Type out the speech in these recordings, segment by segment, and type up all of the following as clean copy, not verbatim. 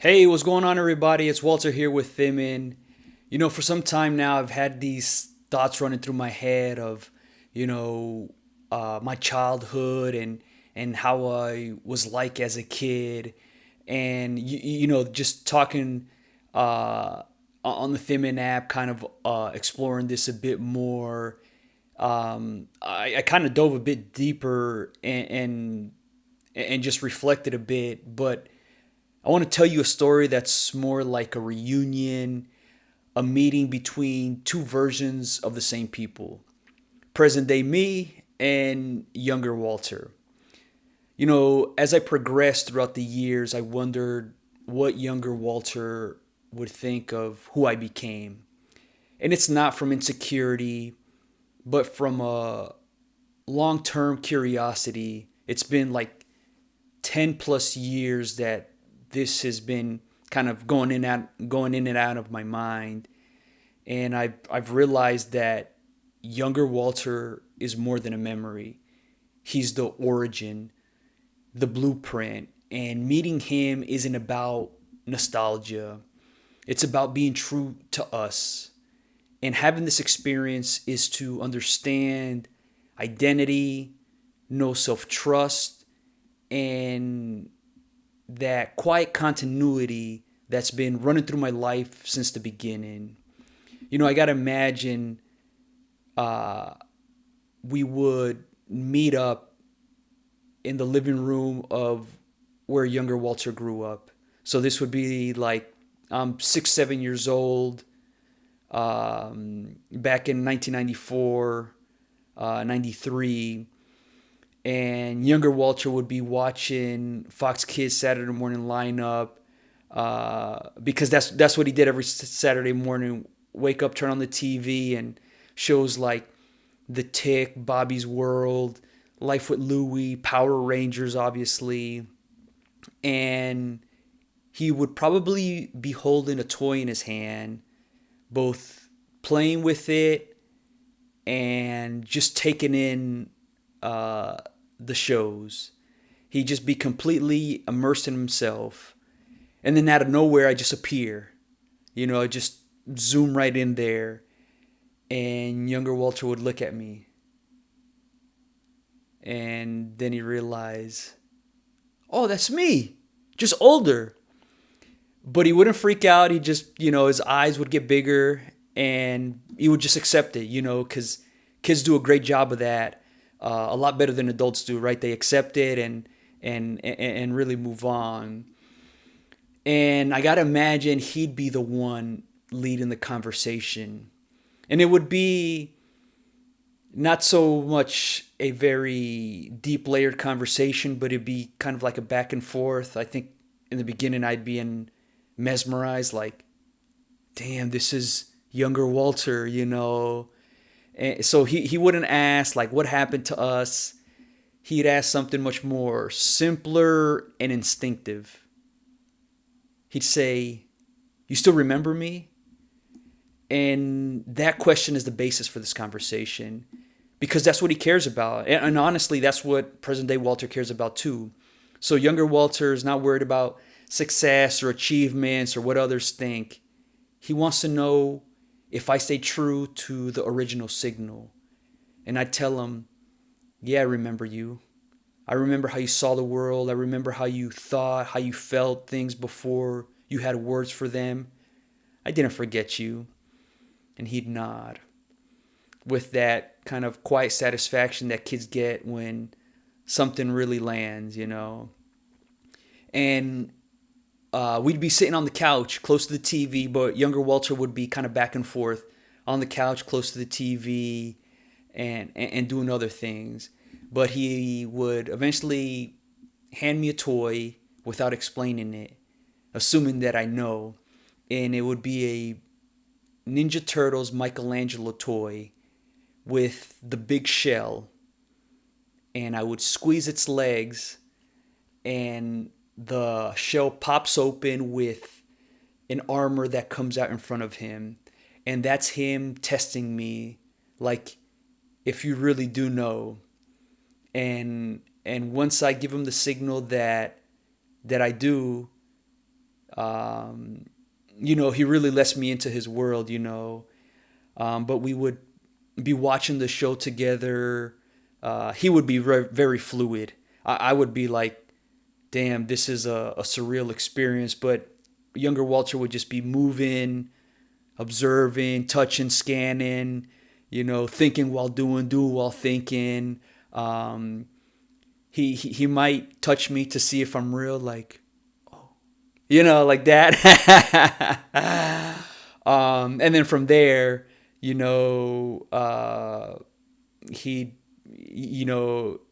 Hey, what's going on, everybody? It's Walter here with Thimin. For some time now, I've had these thoughts running through my head of, you know, my childhood and how I was like as a kid, and just talking on the Thimin app, kind of exploring this a bit more. I kind of dove a bit deeper and just reflected a bit, but I want to tell you a story that's more like a reunion, a meeting between two versions of the same people, present day me and younger Walter. As I progressed throughout the years, I wondered what younger Walter would think of who I became. And it's not from insecurity, but from a long term curiosity. It's been like 10 plus years that this has been kind of going in and out of my mind, and I've realized that younger Walter is more than a memory. He's the origin, the blueprint, and meeting him isn't about nostalgia. It's about being true to us. And having this experience is to understand identity, know self trust, and that quiet continuity that's been running through my life since the beginning. I got to imagine uh, we would meet up in the living room of where younger Walter grew up. So this would be like I'm 6, 7 years old, back in 1994, 93. And younger Walter would be watching Fox Kids Saturday morning lineup, because that's what he did every Saturday morning. Wake up, turn on the TV, and shows like The Tick, Bobby's World, Life with Louie, Power Rangers, obviously. And he would probably be holding a toy in his hand, both playing with it and just taking in the shows. He'd just be completely immersed in himself. And then out of nowhere, I just appear. I just zoom right in there. And younger Walter would look at me. And then he'd realize, oh, that's me. Just older. But he wouldn't freak out. He just, his eyes would get bigger and he would just accept it, because kids do a great job of that. A lot better than adults do, right? They accept it and really move on. And I gotta imagine he'd be the one leading the conversation, and it would be not so much a very deep layered conversation, but it'd be kind of like a back and forth. I think in the beginning I'd be mesmerized, like, damn, this is younger Walter. And so he wouldn't ask like what happened to us. He'd ask something much more simpler and instinctive. He'd say, "You still remember me?" And that question is the basis for this conversation, because that's what he cares about. And honestly, that's what present day Walter cares about too. So younger Walter is not worried about success or achievements or what others think. He wants to know if I stay true to the original signal. And I tell him, yeah, I remember you. I remember how you saw the world. I remember how you thought, how you felt things before you had words for them. I didn't forget you. And he'd nod with that kind of quiet satisfaction that kids get when something really lands. And we'd be sitting on the couch close to the TV, but younger Walter would be kind of back and forth on the couch close to the TV and doing other things. But he would eventually hand me a toy without explaining it, assuming that I know. And it would be a Ninja Turtles Michelangelo toy with the big shell. And I would squeeze its legs, and the shell pops open with an armor that comes out in front of him. And that's him testing me, like, if you really do know. And once I give him the signal that I do, Um, he really lets me into his world, but we would be watching the show together. He would be very fluid. I would be like, damn, this is a surreal experience. But younger Walter would just be moving, observing, touching, scanning, thinking while doing while thinking. Um, he might touch me to see if I'm real, like, like that. And then from there, you know, he,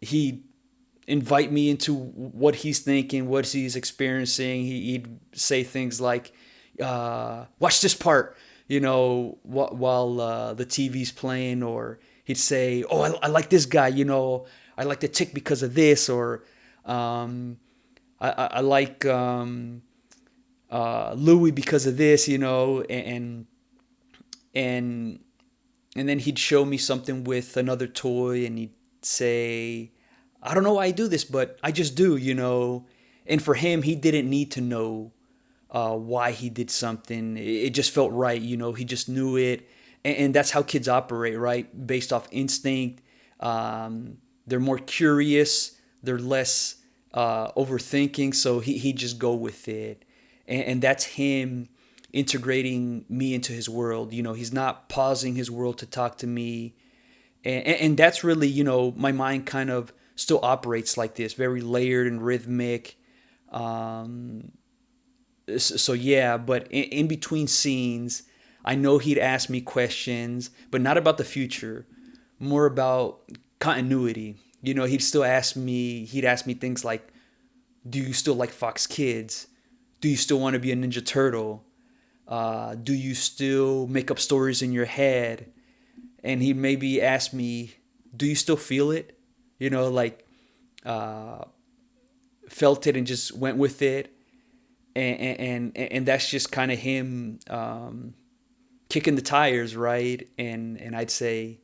he invite me into what he's thinking, what he's experiencing. He'd say things like, "Watch this part," while the TV's playing, or he'd say, "Oh, I like this guy," I like the tick because of this, or um, I like Louis because of this, and and then he'd show me something with another toy, and he'd say, "I don't know why I do this, but I just do," And for him, he didn't need to know why he did something. It just felt right, He just knew it, and that's how kids operate, right? Based off instinct. They're more curious. They're less overthinking. So he just go with it, and that's him integrating me into his world. He's not pausing his world to talk to me, and that's really, my mind kind of still operates like this, very layered and rhythmic. Um, so yeah, but in between scenes, I know he'd ask me questions, but not about the future, more about continuity. He'd ask me things like, "Do you still like Fox Kids? Do you still want to be a Ninja Turtle? Do you still make up stories in your head?" And he'd maybe ask me, "Do you still feel it?" Like, uh, felt it and just went with it. And that's just kind of him kicking the tires, right? And I'd say,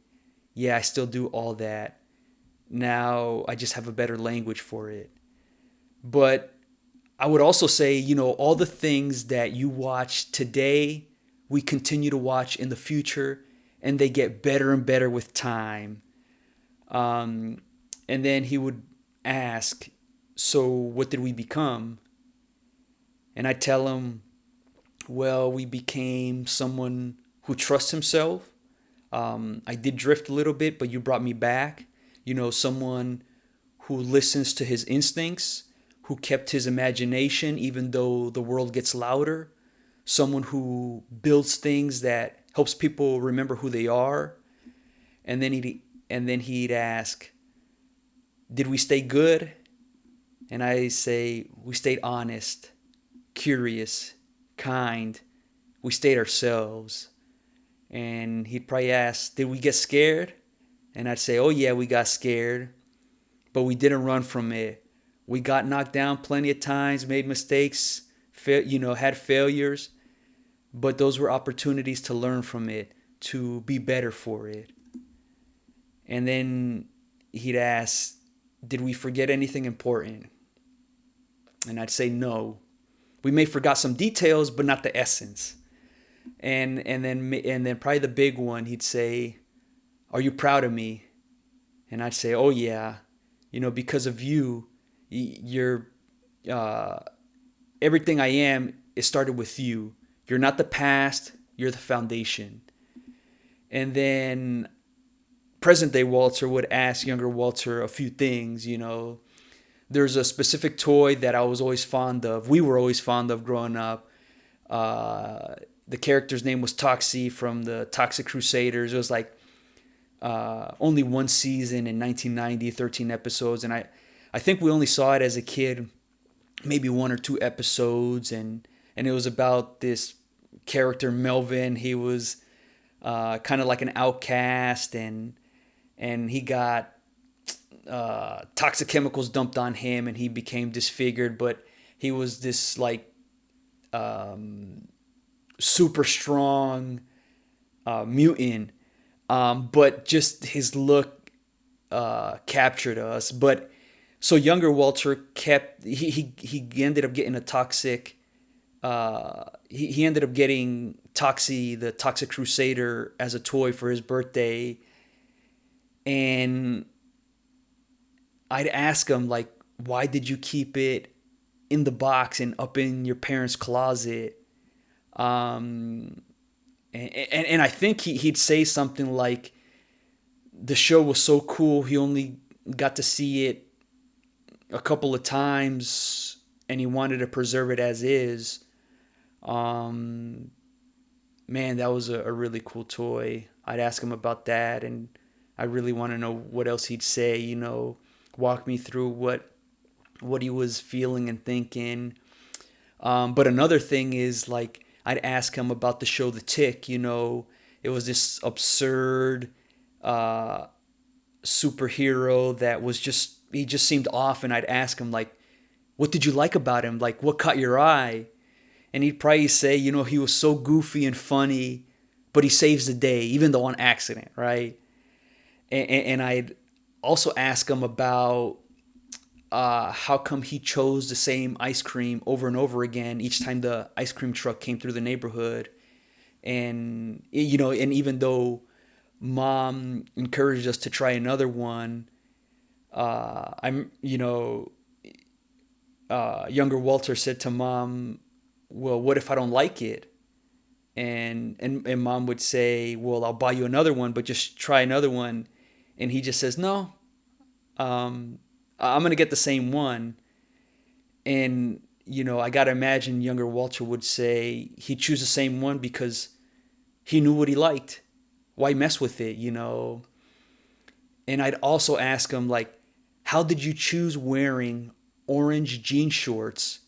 yeah, I still do all that. Now I just have a better language for it. But I would also say, all the things that you watch today, we continue to watch in the future, and they get better and better with time. Um, and then he would ask, "So what did we become?" And I tell him, "Well, we became someone who trusts himself. I did drift a little bit, but you brought me back. Someone who listens to his instincts, who kept his imagination even though the world gets louder, someone who builds things that helps people remember who they are." And then he'd ask, "Did we stay good?" And I say, "We stayed honest, curious, kind. We stayed ourselves." And he'd probably ask, "Did we get scared?" And I'd say, "Oh yeah, we got scared, but we didn't run from it. We got knocked down plenty of times, made mistakes, had failures, but those were opportunities to learn from it, to be better for it." And then he'd ask, "Did we forget anything important?" And I'd say, "No. We may forgot some details, but not the essence." And then probably the big one, he'd say, "Are you proud of me?" And I'd say, "Oh yeah, because of you, you're uh, everything I am. It started with you. You're not the past. You're the foundation." And then present day Walter would ask younger Walter a few things. There's a specific toy that I was always fond of. We were always fond of growing up. Uh, the character's name was Toxie from the Toxic Crusaders. It was like only one season in 1990, 13 episodes. And I think we only saw it as a kid, maybe one or two episodes. And it was about this character, Melvin. He was kind of like an outcast, and he got toxic chemicals dumped on him, and he became disfigured. But he was this like super strong mutant, but just his look captured us. But so younger Walter kept he ended up getting a toxic he ended up getting Toxie, the Toxic Crusader, as a toy for his birthday. And I'd ask him, like, why did you keep it in the box and up in your parents' closet? Um, and I think he'd say something like, the show was so cool, he only got to see it a couple of times and he wanted to preserve it as is. Um, Man, that was a really cool toy. I'd ask him about that, and I really want to know what else he'd say. Walk me through what he was feeling and thinking. But another thing is, like, I'd ask him about the show The Tick. It was this absurd uh, superhero that was just he just seemed off, and I'd ask him, like, what did you like about him? Like, what caught your eye? And he'd probably say, he was so goofy and funny, but he saves the day, even though on accident, right? And I'd also ask him about how come he chose the same ice cream over and over again each time the ice cream truck came through the neighborhood. And, and even though mom encouraged us to try another one, younger Walter said to mom, well, what if I don't like it? And mom would say, well, I'll buy you another one, but just try another one. And he just says, no, I'm going to get the same one. And, I got to imagine younger Walter would say he'd choose the same one because he knew what he liked. Why mess with it? And I'd also ask him, like, how did you choose wearing orange jean shorts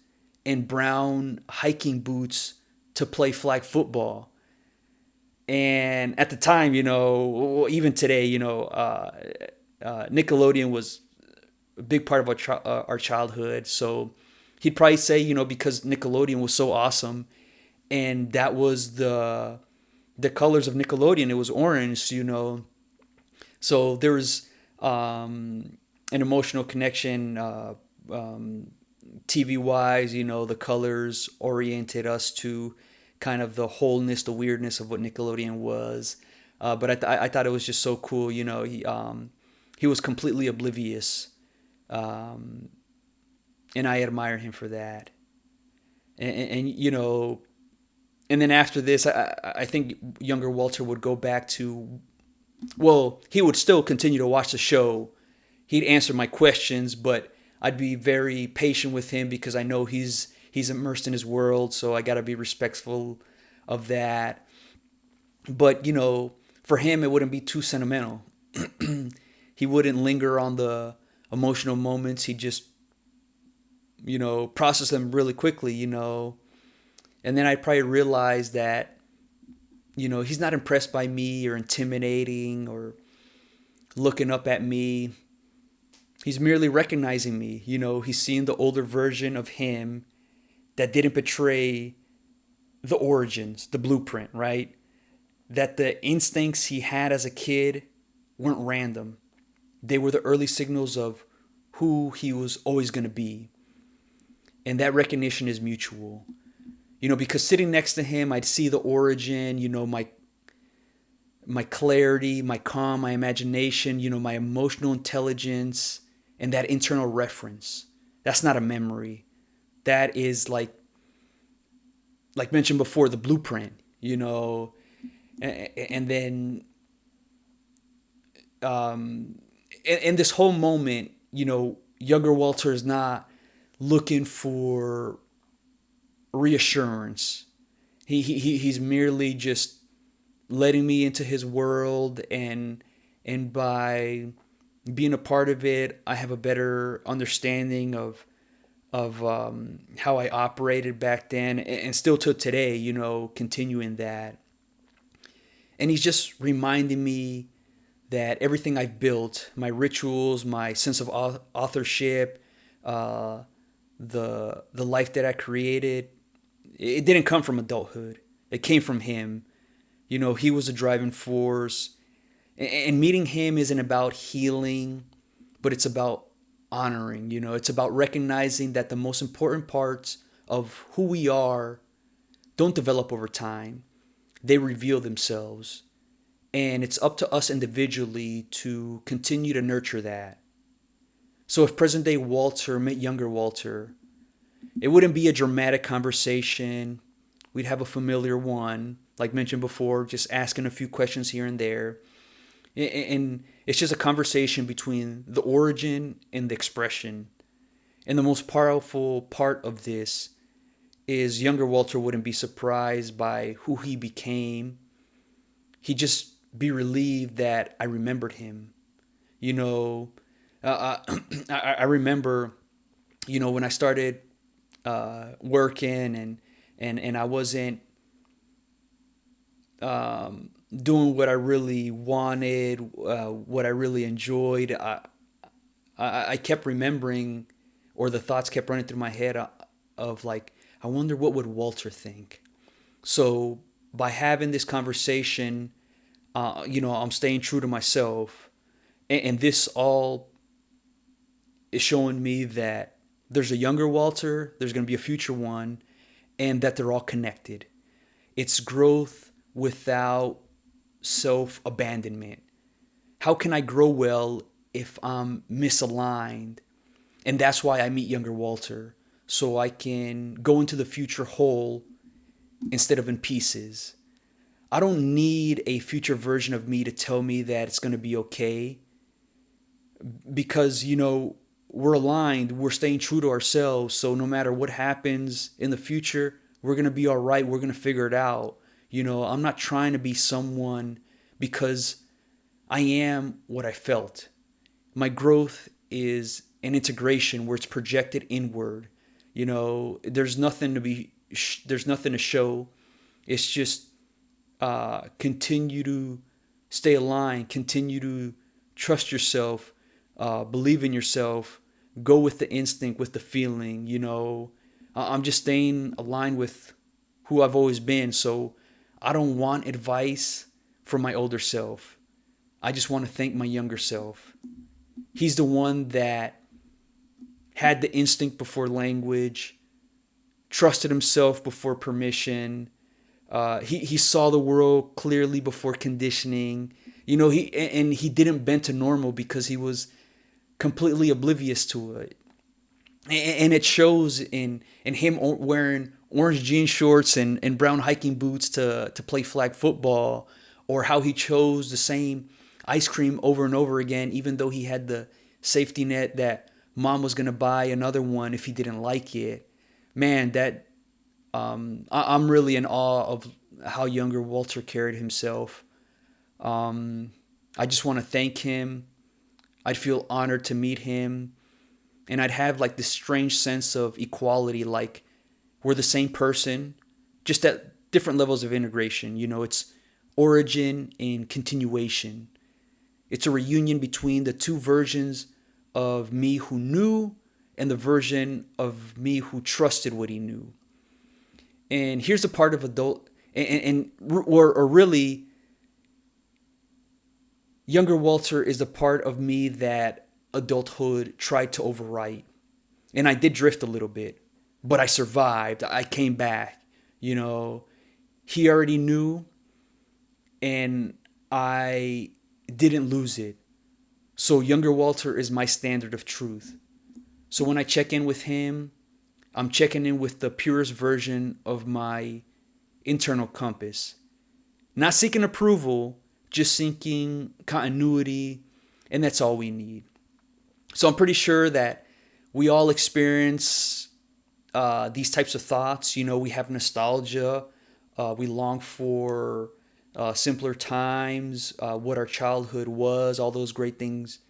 and brown hiking boots to play flag football? And at the time, even today, Nickelodeon was a big part of our childhood. So he'd probably say, because Nickelodeon was so awesome, and that was the colors of Nickelodeon. It was orange. So there was an emotional connection. TV wise, the colors oriented us to kind of the wholeness, the weirdness of what Nickelodeon was. But I thought it was just so cool. He was completely oblivious, and I admire him for that. And and then after this, I think younger Walter would go back to, well, he would still continue to watch the show. He'd answer my questions, but I'd be very patient with him because I know he's immersed in his world, so I got to be respectful of that. But, for him, it wouldn't be too sentimental. He wouldn't linger on the emotional moments. He'd just, process them really quickly. And then I'd probably realize that, he's not impressed by me or intimidating or looking up at me. He's merely recognizing me. He's seeing the older version of him that didn't betray the origins, the blueprint, right? That the instincts he had as a kid weren't random. They were the early signals of who he was always going to be. And that recognition is mutual. Because sitting next to him, I'd see the origin, my clarity, my calm, my imagination, my emotional intelligence, and that internal reference. That's not a memory. That is like mentioned before, the blueprint, and then in this whole moment, younger Walter is not looking for reassurance. He's merely just letting me into his world, and by being a part of it, I have a better understanding of how I operated back then, and still to today, continuing that. And he's just reminding me that everything I've built, my rituals, my sense of authorship, the life that I created, it didn't come from adulthood. It came from him. He was a driving force. And meeting him isn't about healing, but it's about honoring. It's about recognizing that the most important parts of who we are don't develop over time. They reveal themselves. And it's up to us individually to continue to nurture that. So if present day Walter met younger Walter, it wouldn't be a dramatic conversation. We'd have a familiar one, like mentioned before, just asking a few questions here and there. And it's just a conversation between the origin and the expression. And the most powerful part of this is younger Walter wouldn't be surprised by who he became. He'd just be relieved that I remembered him. You know, I remember, when I started working and I wasn't doing what I really wanted, what I really enjoyed. I kept remembering, or the thoughts kept running through my head of like, I wonder what would Walter think. So by having this conversation, I'm staying true to myself, and this all is showing me that there's a younger Walter, there's going to be a future one, and that they're all connected. It's growth without self abandonment. How can I grow well if I'm misaligned? And that's why I meet younger Walter, so I can go into the future whole instead of in pieces. I don't need a future version of me to tell me that it's going to be okay, because, we're aligned, we're staying true to ourselves. So no matter what happens in the future, we're going to be all right. We're going to figure it out. I'm not trying to be someone, because I am what I felt. My growth is an integration where it's projected inward. There's nothing there's nothing to show. It's just continue to stay aligned, continue to trust yourself, believe in yourself, go with the instinct, with the feeling. I'm just staying aligned with who I've always been. So I don't want advice from my older self. I just want to thank my younger self. He's the one that had the instinct before language, trusted himself before permission. He saw the world clearly before conditioning. He didn't bend to normal because he was completely oblivious to it. And it shows in him wearing orange jean shorts and brown hiking boots to play flag football, or how he chose the same ice cream over and over again, even though he had the safety net that mom was going to buy another one if he didn't like it. Man, that I'm really in awe of how younger Walter carried himself. I just want to thank him. I'd feel honored to meet him. And I'd have like this strange sense of equality, like we're the same person, just at different levels of integration. It's origin and continuation. It's a reunion between the two versions of me who knew and the version of me who trusted what he knew. And here's the part of adult, or really, younger Walter is the part of me that adulthood tried to overwrite. And I did drift a little bit, but I survived. I came back. He already knew, and I didn't lose it. So younger Walter is my standard of truth. So when I check in with him, I'm checking in with the purest version of my internal compass. Not seeking approval, just seeking continuity, and that's all we need. So I'm pretty sure that we all experience these types of thoughts. We have nostalgia. We long for simpler times, what our childhood was, all those great things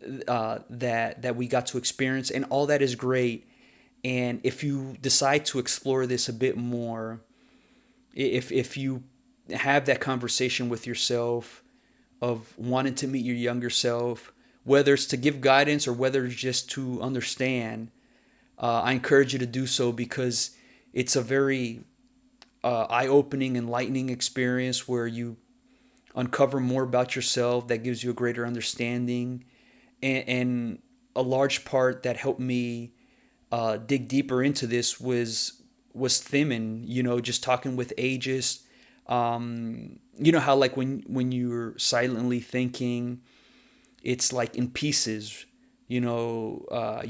that we got to experience, and all that is great. And if you decide to explore this a bit more, if you have that conversation with yourself of wanting to meet your younger self, whether it's to give guidance or whether it's just to understand, I encourage you to do so, because it's a very eye-opening, enlightening experience where you uncover more about yourself that gives you a greater understanding. And a large part that helped me dig deeper into this was was Thimin, just talking with Aegis. You know how like when you're silently thinking, it's like in pieces. You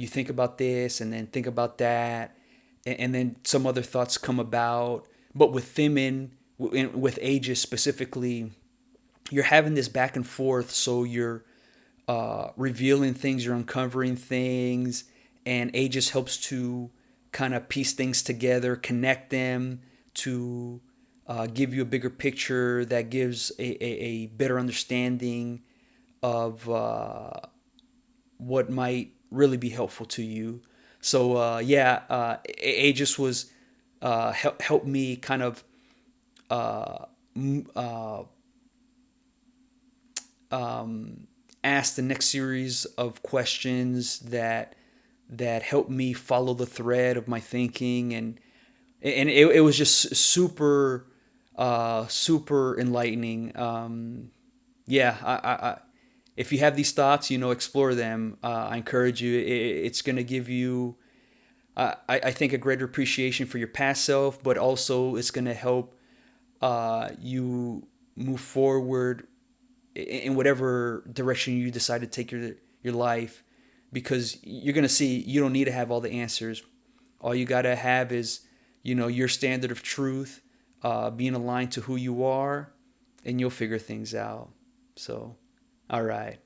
think about this and then think about that, and then some other thoughts come about. But with Thimin, with Aegis specifically, you're having this back and forth. So you're revealing things, you're uncovering things, and Aegis helps to kind of piece things together, connect them to give you a bigger picture that gives a better understanding of what might really be helpful to you. So yeah, Aegis was helped me kind of uh, uh, ask the next series of questions that helped me follow the thread of my thinking, and it was just super super enlightening. Yeah, if you have these thoughts, explore them. I encourage you. It's going to give you, I think, a greater appreciation for your past self, but also it's going to help you move forward in whatever direction you decide to take your life, because you're going to see you don't need to have all the answers. All you got to have is, your standard of truth, being aligned to who you are, and you'll figure things out. So, all right.